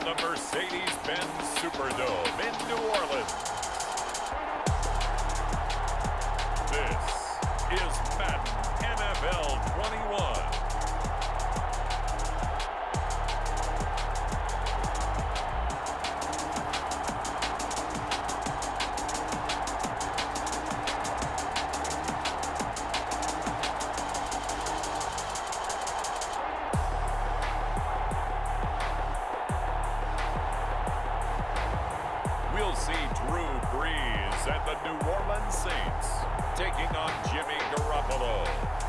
the Mercedes-Benz Superdome in New Orleans. This is Madden NFL 21. We'll see Drew Brees and the New Orleans Saints taking on Jimmy Garoppolo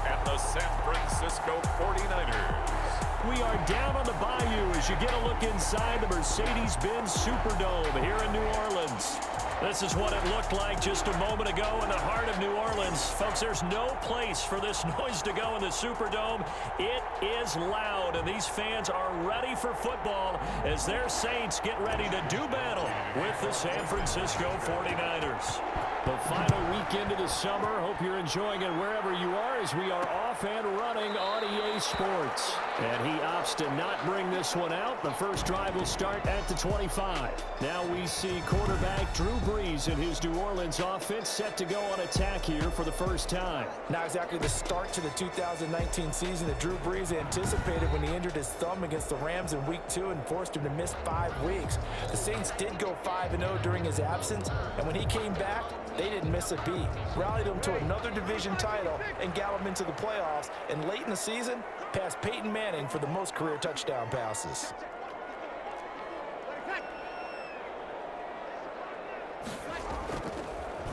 and the San Francisco 49ers. We are down on the bayou as you get a look inside the Mercedes-Benz Superdome here in New Orleans. This is what it looked like just a moment ago in the heart of New Orleans. Folks, there's no place for this noise to go in the Superdome. It is loud, and these fans are ready for football as their Saints get ready to do battle with the San Francisco 49ers. The final weekend of the summer. Hope you're enjoying it wherever you are as we are off and running on EA Sports. And he opts to not bring this one out. The first drive will start at the 25. Now we see quarterback Drew Brees and his New Orleans offense set to go on attack here for the first time. Not exactly the start to the 2019 season that Drew Brees anticipated when he injured his thumb against the Rams in Week 2 and forced him to miss 5 weeks. The Saints did go 5-0 during his absence, and when he came back, they didn't miss a beat. Rallied him to another division title and got him into the playoffs, and late in the season, passed Peyton Manning for the most career touchdown passes.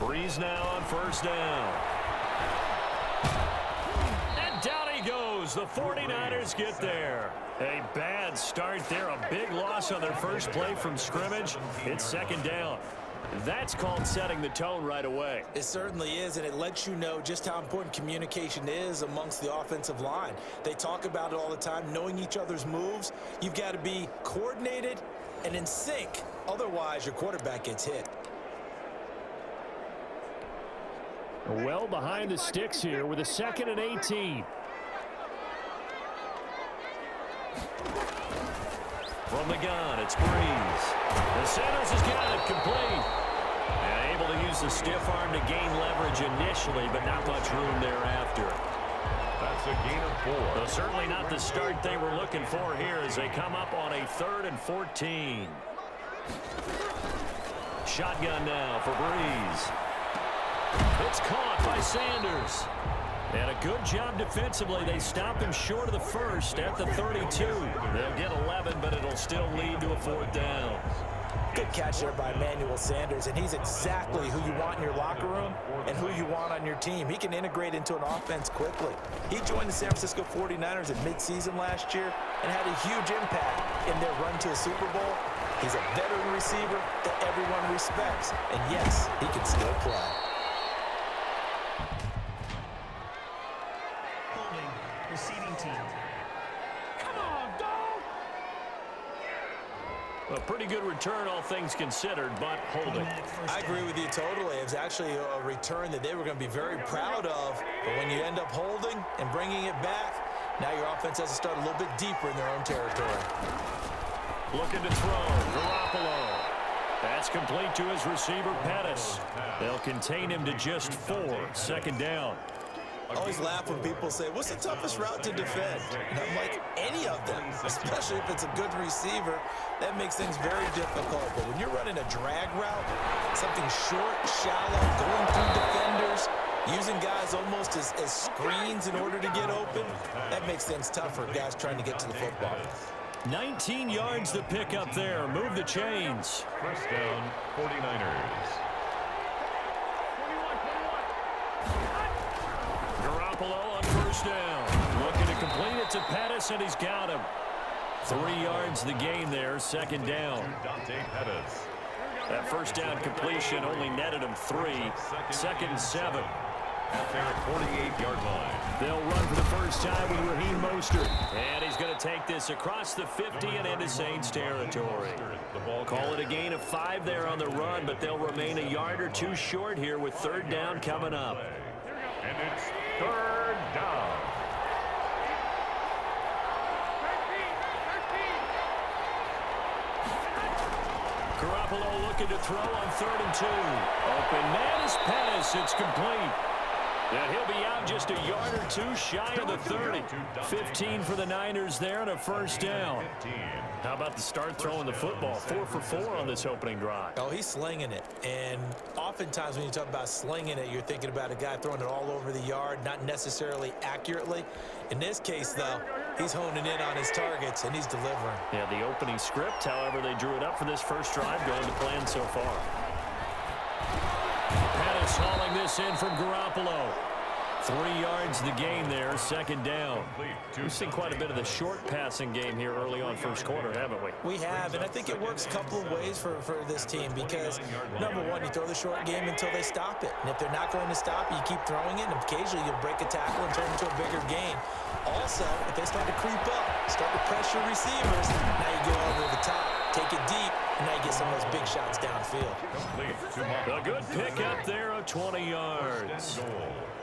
Brees now on first down. And down he goes. The 49ers get there. A bad start there. A big loss on their first play from scrimmage. It's second down. That's called setting the tone right away. It certainly is, and it lets you know just how important communication is amongst the offensive line. They talk about it all the time, knowing each other's moves. You've got to be coordinated and in sync. Otherwise, your quarterback gets hit. Well behind the sticks here with a 2nd and 18. From the gun, it's Brees. The Sanders has got it complete. And able to use the stiff arm to gain leverage initially, but not much room thereafter. That's a gain of 4. Well, certainly not the start they were looking for here as they come up on a 3rd and 14. Shotgun now for Brees. It's caught by Sanders. And a good job defensively. They stop him short of the first at the 32. They'll get 11, but it'll still lead to a 4th down. Good catch there by Emmanuel Sanders, and he's exactly who you want in your locker room and who you want on your team. He can integrate into an offense quickly. He joined the San Francisco 49ers in midseason last year and had a huge impact in their run to a Super Bowl. He's a veteran receiver that everyone respects, and yes, he can still play. Receiving team. Come on, dog! A pretty good return, all things considered, but holding. I agree with you totally. It was actually a return that they were going to be very proud of, but when you end up holding and bringing it back, now your offense has to start a little bit deeper in their own territory. Looking to throw. Garoppolo. That's complete to his receiver, Pettis. They'll contain him to just 4. 2nd down. I always laugh when people say, what's the toughest route to defend? And I'm like, any of them, especially if it's a good receiver. That makes things very difficult. But when you're running a drag route, something short, shallow, going through defenders, using guys almost as screens in order to get open, that makes things tough for guys trying to get to the football. 19 yards to pick up there. Move the chains. First down, 49ers. Garoppolo on first down. Looking to complete it to Pettis, and he's got him. 3 yards the gain there, 2nd down. That first down completion only netted him 3. 2nd and 7. At their 48-yard line. They'll run for the first time with Raheem Mostert. And he's going to take this across the 50 and into Saints territory. Call it a gain of 5 there on the run, but they'll remain a yard or 2 short here with 3rd down coming up. And it's 3rd down. Garoppolo looking to throw on 3rd and 2. Open man is Pettis. It's complete. And he'll be out just a yard or two shy of the 30. 15 for the Niners there and a first down. How about the start throwing the football? 4 for 4 on this opening drive. Oh, he's slinging it. And oftentimes when you talk about slinging it, you're thinking about a guy throwing it all over the yard, not necessarily accurately. In this case, though, he's honing in on his targets, and he's delivering. Yeah, the opening script, however, they drew it up for this first drive, going to plan so far. Pettis hauling this in from Garoppolo. 3 yards the gain there, 2nd down. We've seen quite a bit of the short passing game here early on first quarter, haven't we? We have, and I think it works a couple of ways for this team because, number one, you throw the short game until they stop it. And if they're not going to stop it, you keep throwing it, and occasionally you'll break a tackle and turn it into a bigger gain. Also, if they start to creep up, start to pressure receivers, now you go over the top, take it deep, and now you get some of those big shots downfield. A good pickup there of 20 yards.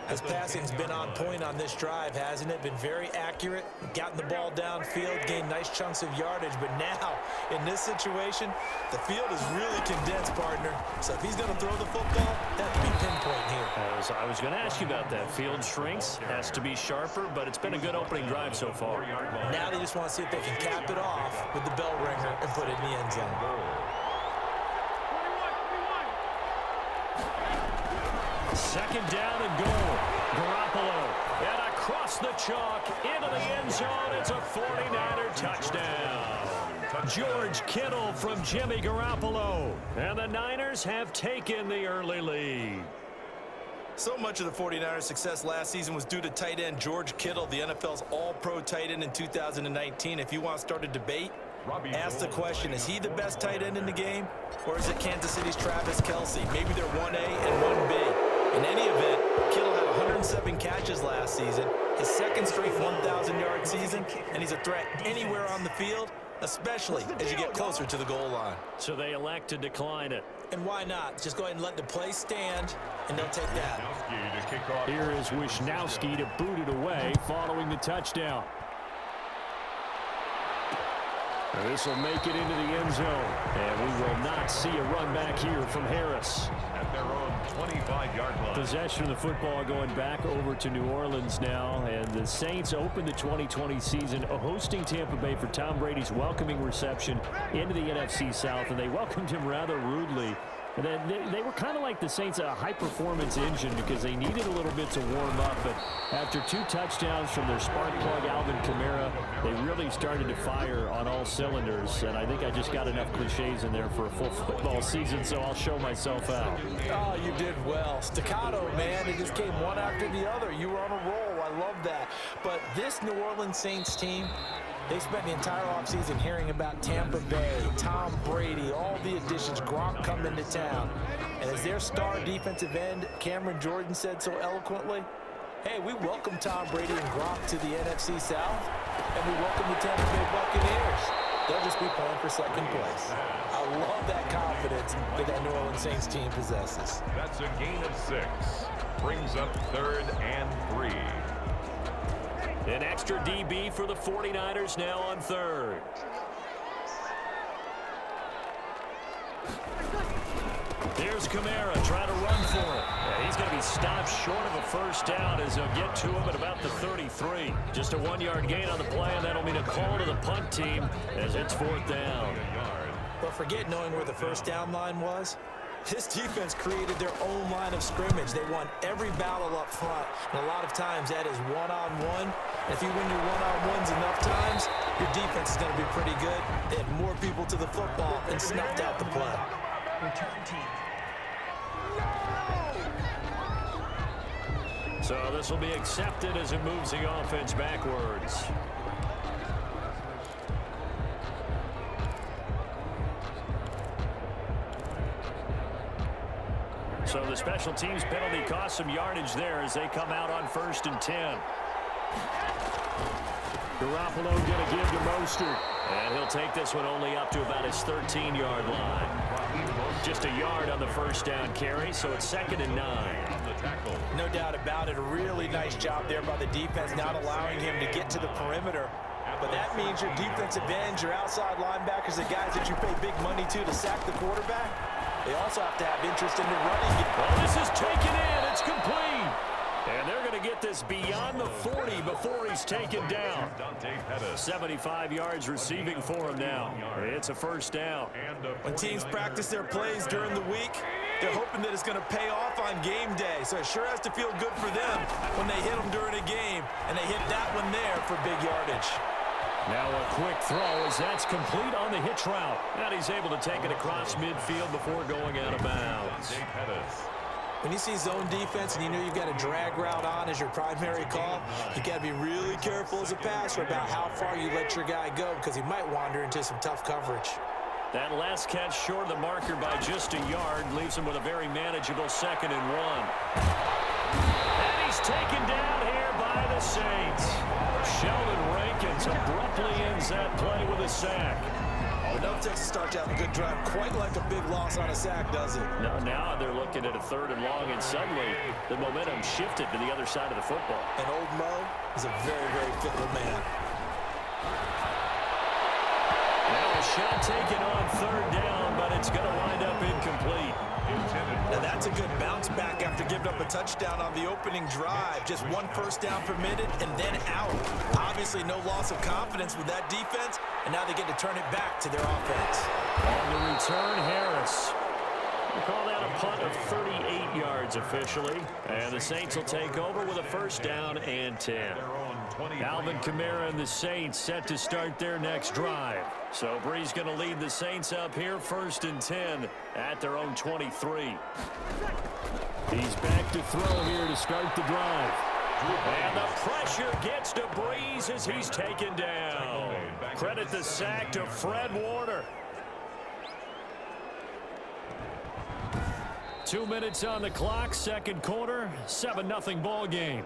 His passing's been on point on this drive, hasn't it? Been very accurate, gotten the ball downfield, gained nice chunks of yardage. But now, in this situation, the field is really condensed, partner. So if he's going to throw the football, that has to be pinpoint here. I was going to ask you about that. Field shrinks, has to be sharper, but it's been a good opening drive so far. Now they just want to see if they can cap it off with the bell ringer and put it in the end zone. Second down and goal. Garoppolo. And across the chalk into the end zone. It's a 49er touchdown. George Kittle from Jimmy Garoppolo. And the Niners have taken the early lead. So much of the 49ers' success last season was due to tight end George Kittle, the NFL's all-pro tight end in 2019. If you want to start a debate, ask the question, is he the best tight end in the game? Or is it Kansas City's Travis Kelce? Maybe they're 1A and 1B. In any event, Kittle had 107 catches last season, his 2nd straight 1,000-yard season, and he's a threat anywhere on the field, especially as you get closer to the goal line. So they elect to decline it. And why not? Just go ahead and let the play stand, and they'll take that. Here is Wisnowski to boot it away following the touchdown. This will make it into the end zone. And we will not see a run back here from Harris. At their own 25-yard line. Possession of the football going back over to New Orleans now. And the Saints open the 2020 season hosting Tampa Bay for Tom Brady's welcoming reception into the NFC South. And they welcomed him rather rudely. And then they were kind of like the Saints, a high-performance engine, because they needed a little bit to warm up. But after 2 touchdowns from their spark plug, Alvin Kamara, they really started to fire on all cylinders. And I think I just got enough cliches in there for a full football season, so I'll show myself out. Oh, you did well. Staccato, man. It just came one after the other. You were on a roll. I love that. But this New Orleans Saints team, they spent the entire offseason hearing about Tampa Bay, Tom Brady, all the additions, Gronk coming to town. And as their star defensive end, Cameron Jordan, said so eloquently, hey, we welcome Tom Brady and Gronk to the NFC South, and we welcome the Tampa Bay Buccaneers. They'll just be playing for 2nd place. I love that confidence that New Orleans Saints team possesses. That's a gain of 6. Brings up 3rd and 3. An extra DB for the 49ers now on 3rd. Here's Kamara trying to run for it. Yeah, he's going to be stopped short of a first down as they'll get to him at about the 33. Just a 1-yard gain on the play, and that'll mean a call to the punt team as it's 4th down. But forget knowing where the first down line was. This defense created their own line of scrimmage. They won every battle up front, and a lot of times that is one-on-one. If you win your one-on-ones enough times, your defense is going to be pretty good. They had more people to the football and snuffed out the play. Return team. So this will be accepted as it moves the offense backwards. So the special teams penalty cost some yardage there as they come out on 1st and 10. Garoppolo going to give to Mostert. And he'll take this one only up to about his 13-yard line. Just a yard on the first down carry, so it's 2nd and 9. No doubt about it. A really nice job there by the defense, not allowing him to get to the perimeter. but that means your defensive ends, your outside linebackers, the guys that you pay big money to sack the quarterback, they also have to have interest in the running game. Well, this is taken in. It's complete. And they're going to get this beyond the 40 before he's taken down. 75 yards receiving for him now. It's a first down. When teams practice their plays during the week, they're hoping that it's going to pay off on game day. So it sure has to feel good for them when they hit them during a game, and they hit that one there for big yardage. Now a quick throw as that's complete on the hitch route. And he's able to take it across midfield before going out of bounds. When you see zone defense and you know you've got a drag route on as your primary call, you got to be really careful as a passer about how far you let your guy go because he might wander into some tough coverage. That last catch short of the marker by just a yard leaves him with a very manageable 2nd and 1. And he's taken down here by the Saints. Sheldon Rankins abruptly ends that play with a sack. Enough takes to start to have a good drive, quite like a big loss on a sack, does it? No, now they're looking at a 3rd and long, and suddenly the momentum shifted to the other side of the football. And old Mo is a very, very fickle man. Now a shot taken on 3rd down, but it's going to wind up incomplete. Now that's a good bounce back after giving up a touchdown on the opening drive. Just 1 first down permitted and then out. Obviously no loss of confidence with that defense, and now they get to turn it back to their offense. On the return, Harris. We call that a punt of 38 yards officially. And the Saints will take over with a first down and 10. Alvin Kamara and the Saints set to start their next drive. So Brees going to lead the Saints up here 1st and 10 at their own 23. He's back to throw here to start the drive. And the pressure gets to Brees as he's taken down. Credit the sack to Fred Warner. 2 minutes on the clock, 2nd quarter, 7-0 ball game.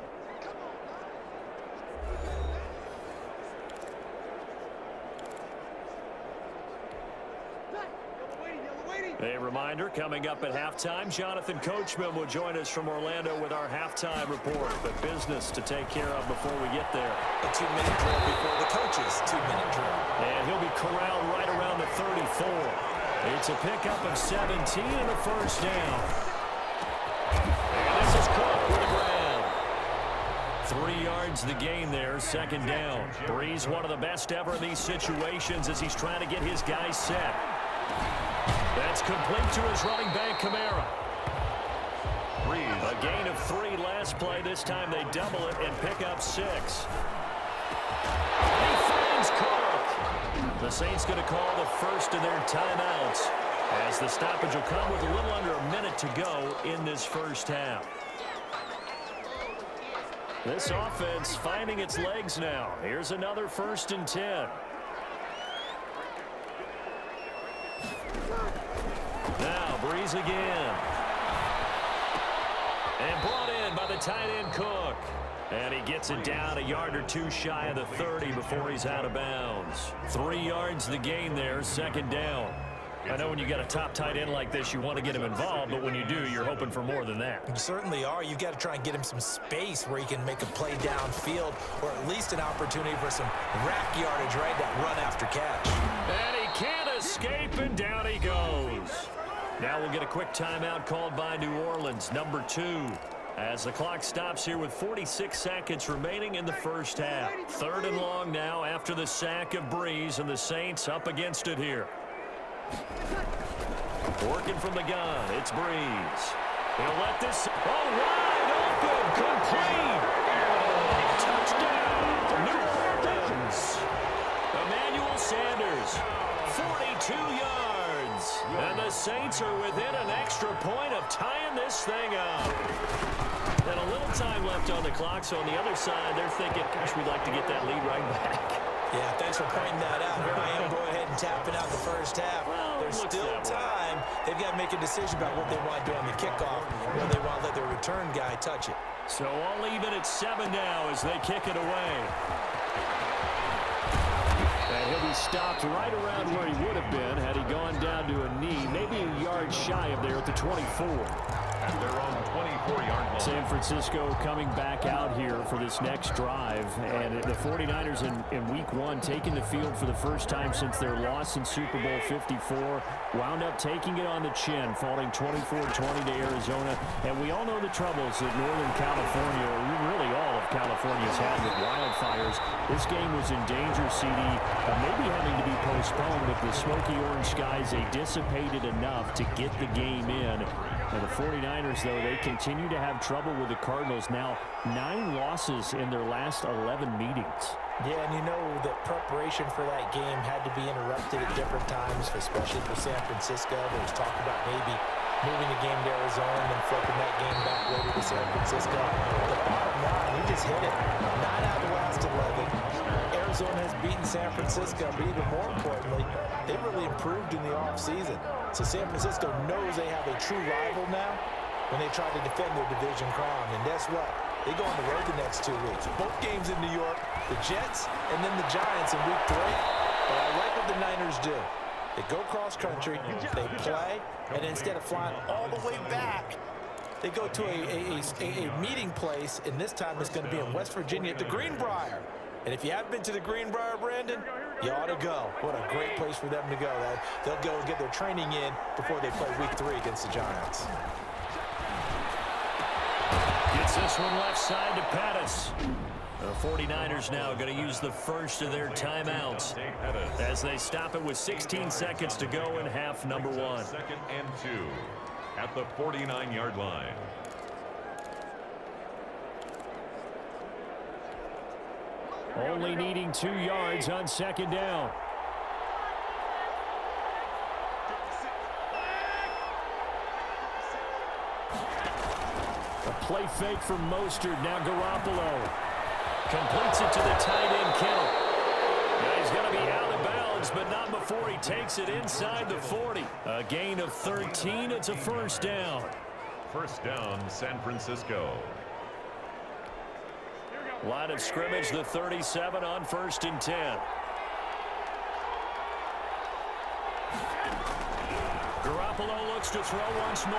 A reminder, coming up at halftime, Jonathan Coachman will join us from Orlando with our halftime report. But business to take care of before we get there. A 2-minute drill before the coaches' 2-minute drill. And he'll be corralled right around the 34. It's a pickup of 17 and a first down. And this is Cook with the ground. 3 yards the gain there, 2nd down. Brees, one of the best ever in these situations as he's trying to get his guys set. That's complete to his running back, Kamara. A gain of 3 last play. This time they double it and pick up 6. He finds Cook. The Saints going to call the first of their timeouts as the stoppage will come with a little under a minute to go in this first half. This offense finding its legs now. Here's another 1st and 10. Now Brees again. And brought in by the tight end Cook. And he gets it down a yard or 2 shy of the 30 before he's out of bounds. 3 yards the gain there, 2nd down. I know when you got a top tight end like this, you want to get him involved, but when you do, you're hoping for more than that. You certainly are. You've got to try and get him some space where he can make a play downfield, or at least an opportunity for some rack yardage, right? That run after catch. And he can't escape, and down he goes. Now we'll get a quick timeout called by New Orleans, number 2. As the clock stops here with 46 seconds remaining in the first half. 3rd and long now after the sack of Brees, and the Saints up against it here. Working from the gun, it's Brees. He'll let this, wide open, complete. Touchdown, New Orleans. Emmanuel Sanders, 42 yards. And the Saints are within an extra point of tying this thing up. And a little time left on the clock, so on the other side, they're thinking, gosh, we'd like to get that lead right back. Yeah, thanks for pointing that out. Here I am going ahead and tapping out the first half. Well, there's still time. They've got to make a decision about what they want to do on the kickoff, or they want to let their return guy touch it. So all even at 7 now as they kick it away. And he'll be stopped right around where he would have been had he gone down to a knee, maybe a yard shy of there at the 24. at their own 24-yard line. San Francisco coming back out here for this next drive. And the 49ers in week one taking the field for the first time since their loss in Super Bowl 54. Wound up taking it on the chin, falling 24-20 to Arizona. And we all know the troubles that Northern California, or really all of California's had with wildfires. This game was in danger, CD, maybe having to be postponed, but the smoky orange skies, they dissipated enough to get the game in. And the 49ers, though, they continue to have trouble with the Cardinals. Now, 9 losses in their last 11 meetings. Yeah, and you know that preparation for that game had to be interrupted at different times, especially for San Francisco. There was talk about maybe moving the game to Arizona and then flipping that game back later to San Francisco. The bottom line, he just hit it. 9 out of the last 11. Arizona has beaten San Francisco, but even more importantly, they really improved in the offseason. So San Francisco knows they have a true rival now when they try to defend their division crown. And guess what? They go on the road the next 2 weeks. Both games in New York, the Jets and then the Giants in week 3. But I like what the Niners do. They go cross-country, they play, and instead of flying all the way back, they go to a meeting place, and this time it's going to be in West Virginia at the Greenbrier. And if you haven't been to the Greenbrier, Brandon, you ought to go. What a great place for them to go. They'll go and get their training in before they play week 3 against the Giants. Gets this one left side to Pettis. The 49ers now going to use the first of their timeouts as they stop it with 16 seconds to go in half number 1. 2nd and 2 at the 49-yard line. Only needing 2 yards on 2nd down. A play fake from Mostert. Now Garoppolo completes it to the tight end, Kittle. Now he's going to be out of bounds, but not before he takes it inside the 40. A gain of 13. It's a first down. First down, San Francisco. Line of scrimmage, the 37 on 1st and 10. Garoppolo looks to throw once more.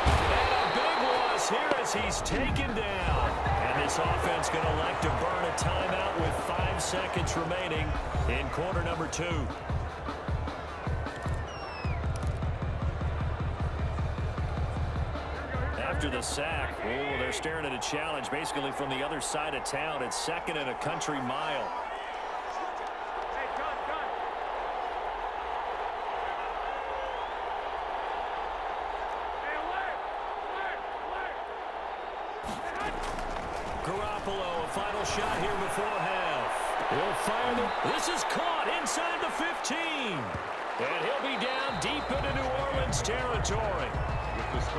And a big loss here as he's taken down. And this offense going to elect to burn a timeout with 5 seconds remaining in quarter number 2. After the sack, they're staring at a challenge basically from the other side of town. It's 2nd and a country mile. Garoppolo, a final shot here before half. He'll find it. This is caught inside the 15. And he'll be down deep into New Orleans territory.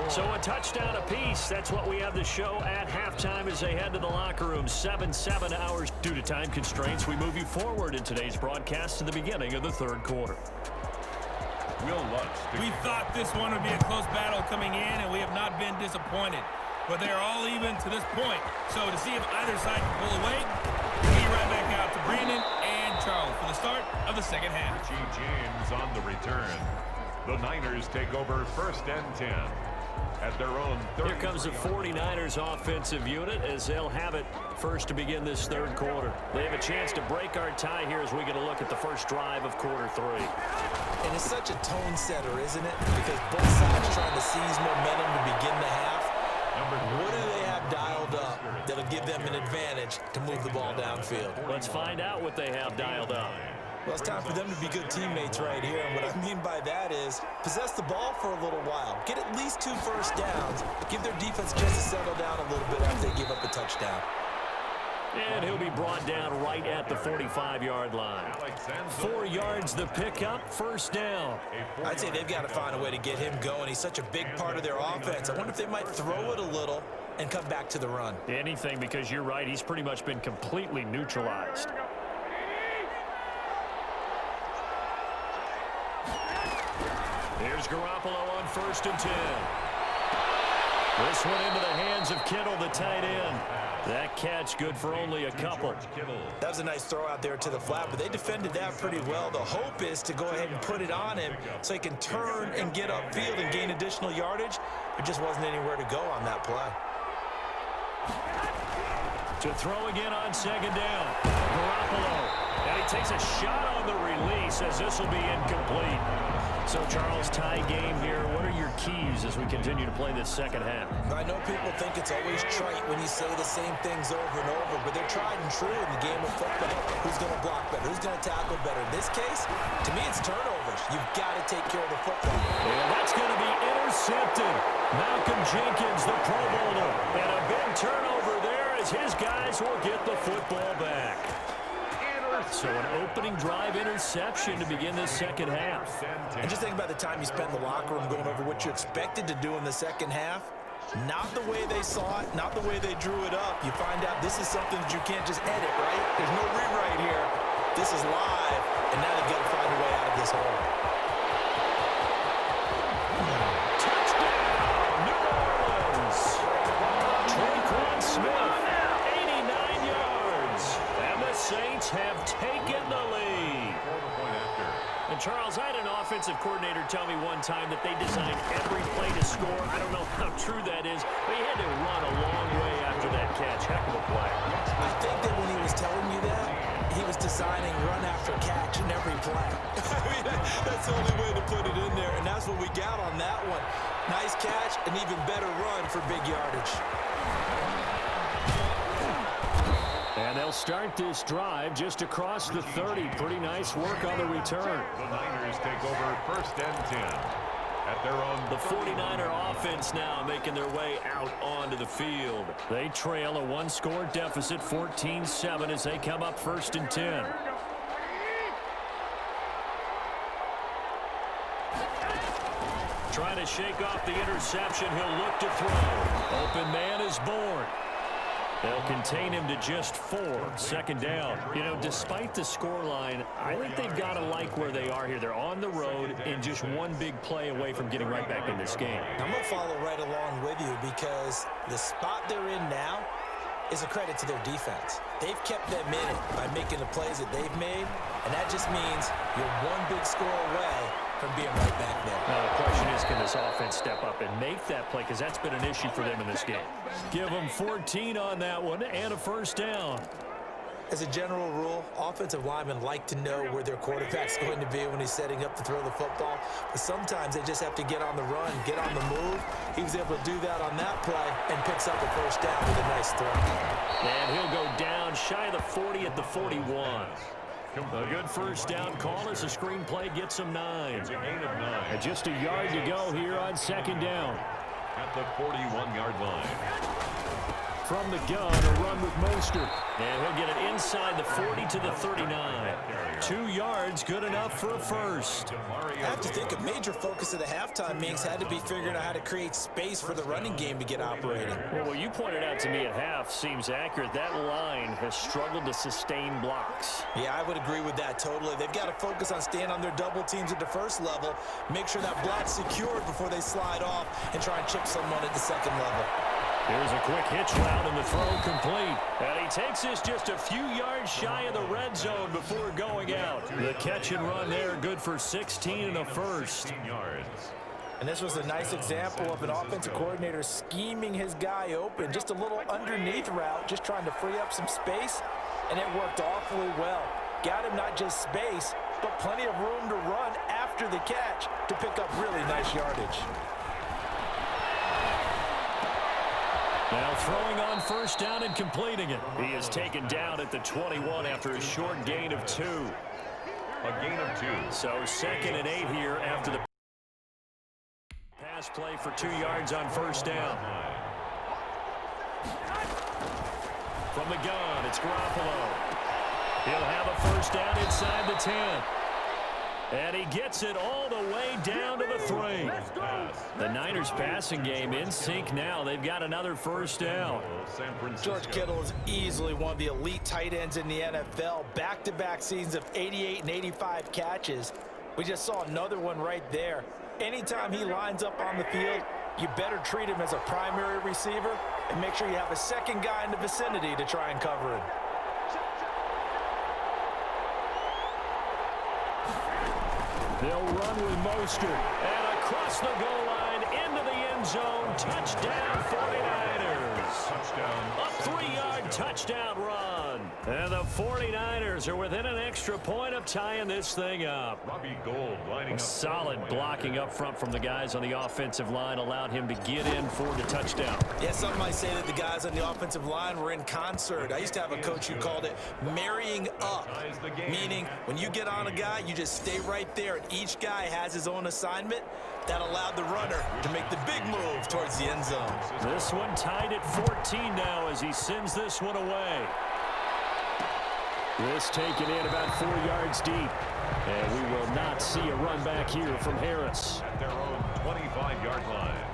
So a touchdown apiece. That's what we have to show at halftime as they head to the locker room. 7 hours. Due to time constraints, we move you forward in today's broadcast to the beginning of the 3rd quarter. We thought this one would be a close battle coming in, and we have not been disappointed. But they are all even to this point. So to see if either side can pull away, we'll get right back out to Brandon and Charles for the start of the 2nd half. G. James on the return. The Niners take over 1st and 10 at their own 30. Here comes the 49ers offensive unit as they'll have it first to begin this 3rd quarter. They have a chance to break our tie here as we get a look at the first drive of quarter 3. And it's such a tone setter, isn't it? Because both sides trying to seize momentum to begin the half. What do they have dialed up that'll give them an advantage to move the ball downfield? Let's find out what they have dialed up. Well, it's time for them to be good teammates right here. And what I mean by that is possess the ball for a little while. Get at least 2 first downs. Give their defense a chance to settle down a little bit after they give up a touchdown. And he'll be brought down right at the 45-yard line. 4 yards the pickup, first down. I'd say they've got to find a way to get him going. He's such a big part of their offense. I wonder if they might throw it a little and come back to the run. Anything, because you're right, he's pretty much been completely neutralized. Here's Garoppolo on 1st and 10. This one into the hands of Kittle, the tight end. That catch good for only a couple. That was a nice throw out there to the flat, but they defended that pretty well. The hope is to go ahead and put it on him so he can turn and get upfield and gain additional yardage. There just wasn't anywhere to go on that play. To throw again on second down. Garoppolo. And he takes a shot on the release as this will be incomplete. So, Charles, tie game here. What are your keys as we continue to play this second half? I know people think it's always trite when you say the same things over and over, but they're tried and true in the game of football. Who's going to block better? Who's going to tackle better? In this case, to me, it's turnovers. You've got to take care of the football. And that's going to be intercepted. Malcolm Jenkins, the Pro Bowler. And a big turnover there as his guys will get the football back. So an opening drive interception to begin this second half. And just think about the time you spent in the locker room going over what you expected to do in the second half. Not the way they saw it, not the way they drew it up. You find out this is something that you can't just edit, right? There's no rewrite here. This is live, and now they've got to find a way out of this hole. Touchdown, New Orleans. Traquan Smith, 89 yards. And the Saints have taken the lead. And Charles, I had an offensive coordinator tell me one time that they designed every play to score. I don't know how true that is, but he had to run a long way after that catch. Heck of a play. I think that when he was telling you that, he was designing run after catch in every play. I mean, that's the only way to put it in there, and that's what we got on that one. Nice catch, an even better run for big yardage. And they'll start this drive just across the 30. Pretty nice work on the return. The Niners take over first and 10 at their own. The 49er offense now making their way out onto the field. They trail a one-score deficit, 14-7, as they come up first and 10. Trying to shake off the interception. He'll look to throw. Open man is born. They'll contain him to just 4. Second down. You know, despite the scoreline, I think they've got to like where they are here. They're on the road and just one big play away from getting right back in this game. I'm going to follow right along with you because the spot they're in now is a credit to their defense. They've kept them in it by making the plays that they've made, and that just means you're one big score away from being right back there. Now the question is, can this offense step up and make that play? Because that's been an issue for them in this game. Give them 14 on that one and a first down. As a general rule, offensive linemen like to know where their quarterback's going to be when he's setting up to throw the football. But sometimes they just have to get on the run, get on the move. He was able to do that on that play and picks up a first down with a nice throw. And he'll go down shy of the 40 at the 41. A good first down call as the screen play gets him 9. It's a gain of 9. And just a yard to go here on second down. At the 41-yard line. From the gun, a run with Mostert. And he'll get it inside the 40 to the 39. 2 yards, good enough for a first. I have to think a major focus of the halftime meetings had to be figuring out how to create space for the running game to get operating. Well, what you pointed out to me at half seems accurate. That line has struggled to sustain blocks. Yeah, I would agree with that totally. They've got to focus on staying on their double teams at the first level, make sure that block's secured before they slide off and try and chip someone at the second level. Here's a quick hitch route and the throw complete. And he takes this just a few yards shy of the red zone before going out. The catch and run there, good for 16 and a first. And this was a nice example of an offensive coordinator scheming his guy open. Just a little underneath route, just trying to free up some space, and it worked awfully well. Got him not just space, but plenty of room to run after the catch to pick up really nice yardage. Now throwing on first down and completing it. He is taken down at the 21 after a short gain of 2. A gain of 2. So second and 8 here after the pass play for 2 yards on first down. From the gun, it's Garoppolo. He'll have a first down inside the 10. And he gets it all the way down to the 3. The Niners passing game in sync now. They've got another first down. George Kittle is easily one of the elite tight ends in the NFL. Back-to-back seasons of 88 and 85 catches. We just saw another one right there. Anytime he lines up on the field, you better treat him as a primary receiver and make sure you have a second guy in the vicinity to try and cover him. They'll run with Mostert. And across the goal line into the end zone. Touchdown 49ers. Touchdown. A 3-yard touchdown run. And the 49ers are within an extra point of tying this thing up. Robbie Gould lining up. Solid blocking up front from the guys on the offensive line allowed him to get in for the touchdown. Yeah, some might say that the guys on the offensive line were in concert. I used to have a coach who called it marrying up, meaning when you get on a guy, you just stay right there, and each guy has his own assignment. That allowed the runner to make the big move towards the end zone. This one tied at 14 now as he sends this one away. This taken in about 4 yards deep. And we will not see a run back here from Harris. At their own 25-yard line.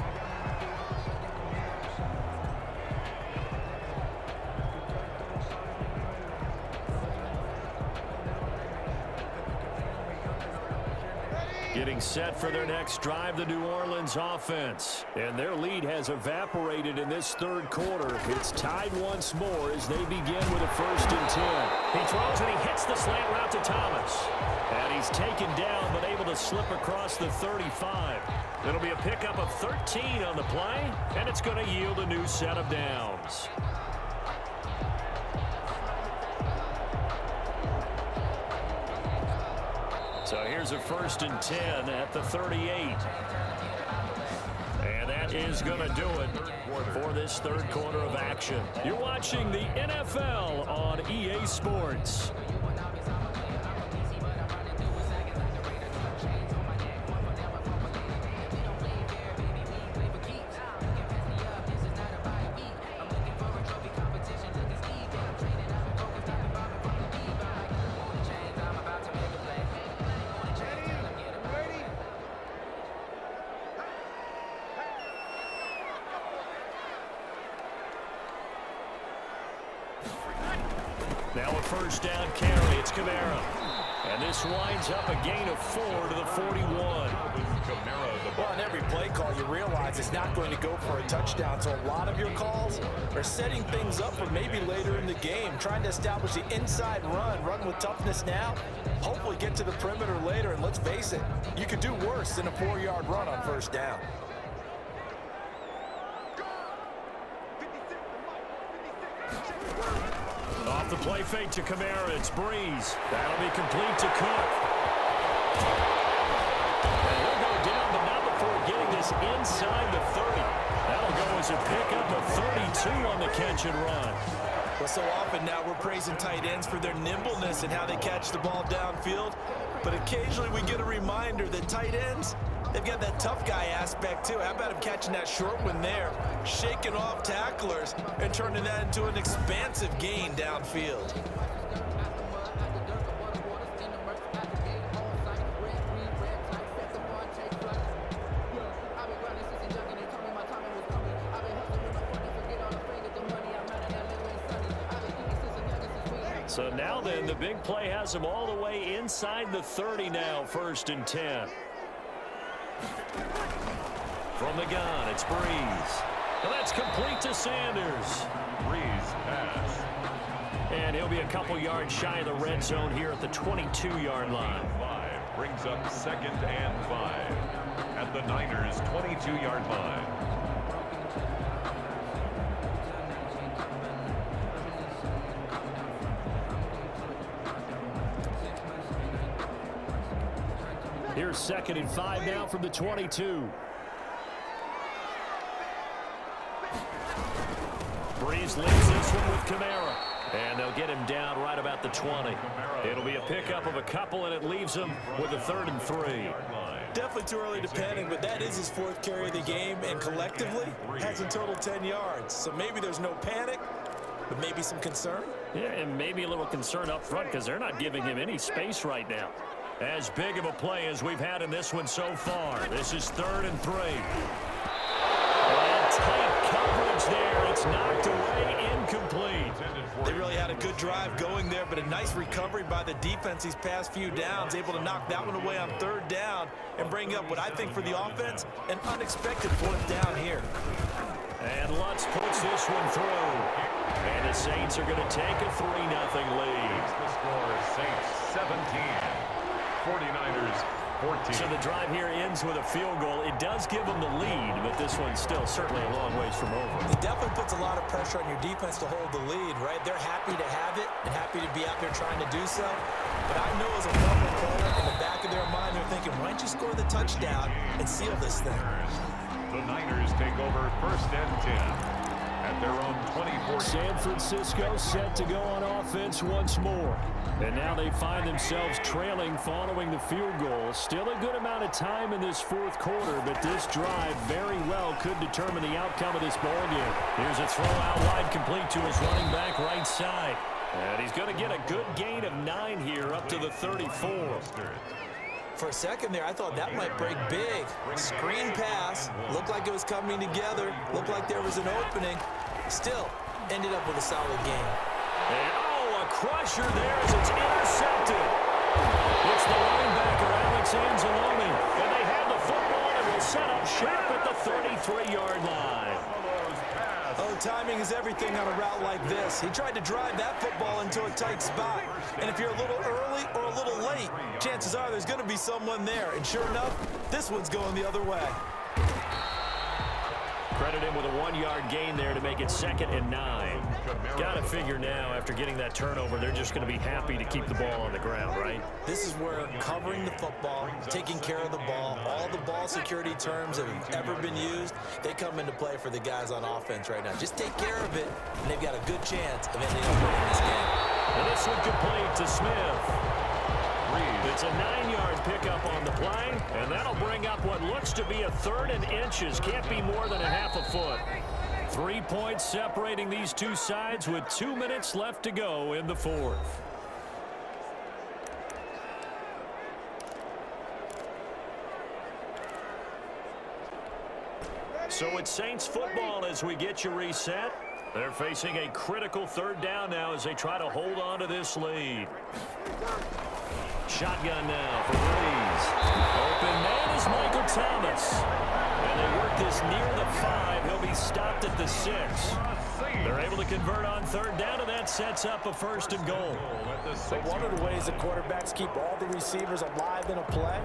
Getting set for their next drive, the New Orleans offense. And their lead has evaporated in this third quarter. It's tied once more as they begin with a 1st and 10. He throws and he hits the slant route to Thomas. And he's taken down but able to slip across the 35. It'll be a pickup of 13 on the play, and it's going to yield a new set of downs. So here's a 1st and 10 at the 38. And that is going to do it for this third quarter of action. You're watching the NFL on EA Sports. Now a 1st down carry. It's Kamara. And this winds up a gain of 4 to the 41. Well, on every play call, you realize it's not going to go for a touchdown. So a lot of your calls are setting things up for maybe later in the game, trying to establish the inside run with toughness now, hopefully get to the perimeter later. And let's face it, you could do worse than a 4-yard run on 1st down. Off the play fake to Kamara, it's Brees. That'll be complete to Cook. And he'll go down, but not before getting this inside the 30. That'll go as a pickup of 32 on the catch and run. Well, so often now we're praising tight ends for their nimbleness and how they catch the ball downfield. But occasionally we get a reminder that tight ends, they've got that tough guy aspect too. How about him catching that short one there, shaking off tacklers, and turning that into an expansive gain downfield. So now then, the big play has him all the way inside the 30 now, 1st and 10. From the gun, it's Brees. Well, that's complete to Sanders. Brees pass. And he'll be a couple yards shy of the red zone here at the 22-yard line. 5 brings up 2nd and 5 at the Niners' 22-yard line. Here's 2nd and 5 now from the 22. Brees leads this one with Kamara. And they'll get him down right about the 20. It'll be a pickup of a couple, and it leaves him with a 3rd and 3. Definitely too early to panic, but that is his 4th carry of the game, and collectively has in total 10 yards. So maybe there's no panic, but maybe some concern. Yeah, and maybe a little concern up front because they're not giving him any space right now. As big of a play as we've had in this one so far. This is 3rd and 3. And tight coverage there. It's knocked away, incomplete. They really had a good drive going there, but a nice recovery by the defense these past few downs, able to knock that one away on 3rd down and bring up what I think for the offense, an unexpected 4th down here. And Lutz puts this one through. And the Saints are going to take a 3-0 lead. The score is Saints 17, 49ers 14. So the drive here ends with a field goal. It does give them the lead, but this one's still certainly a long ways from over. It definitely puts a lot of pressure on your defense to hold the lead, right? They're happy to have it and happy to be out there trying to do so. But I know as a former player, in the back of their mind, they're thinking, why don't you score the touchdown and seal this thing? The Niners take over 1st and 10. At their own 24. San Francisco set to go on offense once more. And now they find themselves trailing following the field goal. Still a good amount of time in this fourth quarter, but this drive very well could determine the outcome of this ball game. Here's a throw out wide, complete to his running back right side. And he's going to get a good gain of 9 here up to the 34. For a second there, I thought that might break big. Screen pass. Looked like it was coming together. Looked like there was an opening. Still, ended up with a solid game. And, a crusher there as it's intercepted. It's the linebacker, Alex Anzalone. And they have the football and will set up shop at the 33-yard line. Oh, timing is everything on a route like this. He tried to drive that football into a tight spot. And if you're a little early or a little late, chances are there's going to be someone there. And sure enough, this one's going the other way. Credit him with a 1-yard gain there to make it 2nd and 9. Got to figure now, after getting that turnover, they're just going to be happy to keep the ball on the ground, right? This is where covering the football, taking care of the ball, all the ball security terms that have ever been used, they come into play for the guys on offense right now. Just take care of it, and they've got a good chance of ending up winning this game. And this one complete to Smith. It's a 9-yard pickup on the play, and that'll bring up what looks to be a 3rd and inches. Can't be more than a half a foot. 3 points separating these two sides with 2 minutes left to go in the fourth. So it's Saints football as we get you reset. They're facing a critical 3rd down now as they try to hold on to this lead. Shotgun now for Brees. Open man is Michael Thomas. And they work this near the 5. He'll be stopped at the 6. They're able to convert on 3rd down, and that sets up a 1st and goal. So one of the ways the quarterbacks keep all the receivers alive in a play,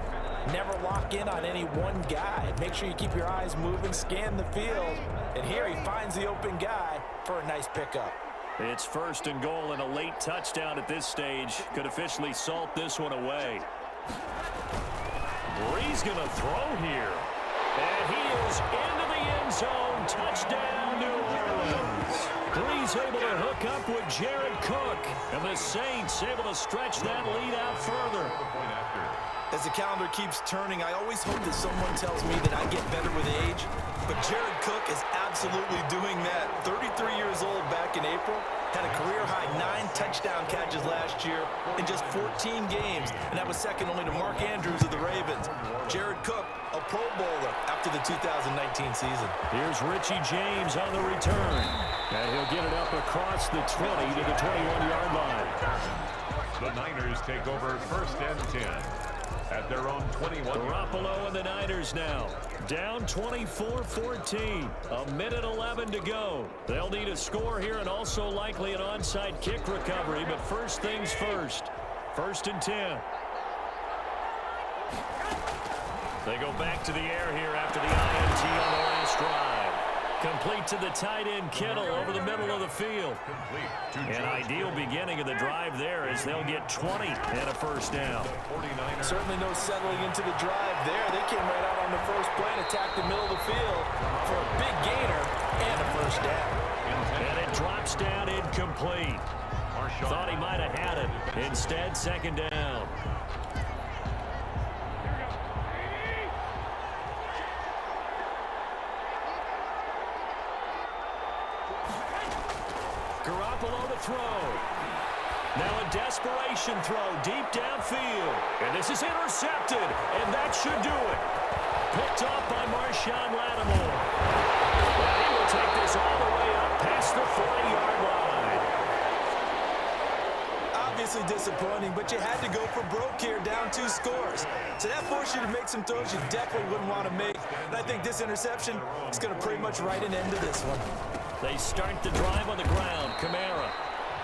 never lock in on any one guy. Make sure you keep your eyes moving, scan the field. And here he finds the open guy for a nice pickup. It's 1st and goal, and a late touchdown at this stage could officially salt this one away. Brees going to throw here. And he is into the end zone. Touchdown, New Orleans. Brees able to hook up with Jared Cook. And the Saints able to stretch that lead out further. As the calendar keeps turning, I always hope that someone tells me that I get better with age. But Jared Cook is absolutely doing that. 33 years old back in April. Had a career-high 9 touchdown catches last year in just 14 games. And that was second only to Mark Andrews of the Ravens. Jared Cook, a Pro Bowler after the 2019 season. Here's Richie James on the return. And he'll get it up across the 20 to the 21-yard line. The Niners take over 1st and 10. At their own 21. Garoppolo and the Niners now. Down 24-14. 1:11 to go. They'll need a score here and also likely an onside kick recovery. But first things first. 1st and 10. They go back to the air here after the INT on the last drive. Complete to the tight end Kittle over the middle of the field. An ideal beginning of the drive there as they'll get 20 and a 1st down. Certainly no settling into the drive there. They came right out on the first play and attacked the middle of the field for a big gainer and a 1st down. And it drops down incomplete. Thought he might have had it. Instead, 2nd down. Garoppolo to throw. Now a desperation throw deep downfield. And this is intercepted. And that should do it. Picked off by Marshawn Lattimore. And he will take this all the way up past the 40-yard line. obviously disappointing, but you had to go for broke here, down 2 scores. So that forced you to make some throws you definitely wouldn't want to make. And I think this interception is going to pretty much write an end to this one. They start the drive on the ground. Kamara.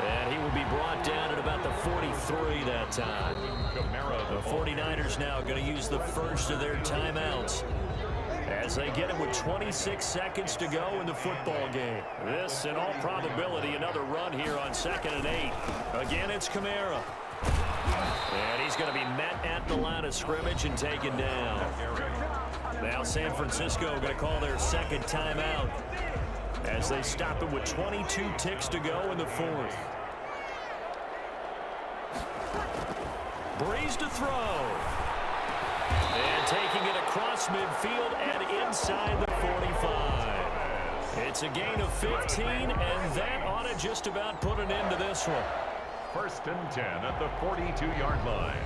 And he will be brought down at about the 43 that time. The 49ers now going to use the first of their timeouts as they get him with 26 seconds to go in the football game. This, in all probability, another run here on 2nd and 8. Again, it's Kamara. And he's going to be met at the line of scrimmage and taken down. Now San Francisco going to call their second timeout as they stop it with 22 ticks to go in the 4th. Brees to throw. And taking it across midfield and inside the 45. It's a gain of 15, and that ought to just about put an end to this one. 1st and 10 at the 42-yard line.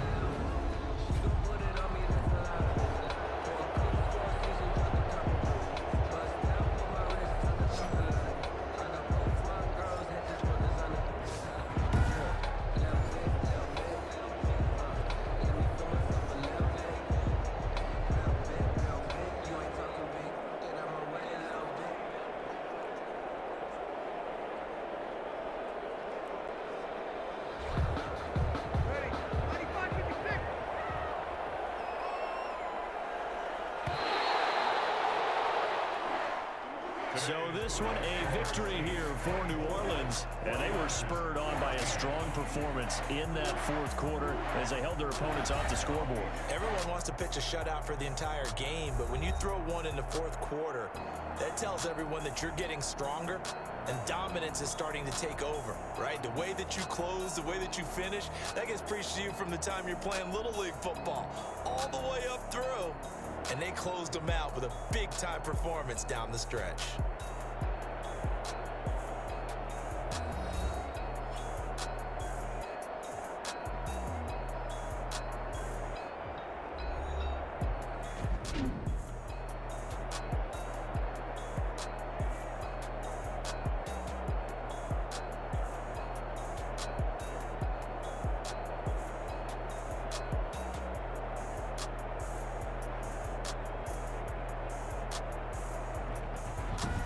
So this one a victory here for New Orleans, and they were spurred on by a strong performance in that 4th quarter as they held their opponents off the scoreboard. Everyone wants to pitch a shutout for the entire game, but when you throw one in the 4th quarter, that tells everyone that you're getting stronger and dominance is starting to take over, right? The way that you close, the way that you finish, that gets preached to you from the time you're playing Little League football all the way up through. And they closed them out with a big-time performance down the stretch.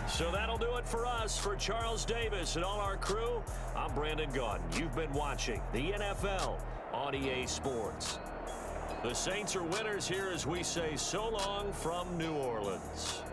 So that'll do it for us. For Charles Davis and all our crew, I'm Brandon Gaudin. You've been watching the NFL on EA Sports. The Saints are winners here as we say so long from New Orleans.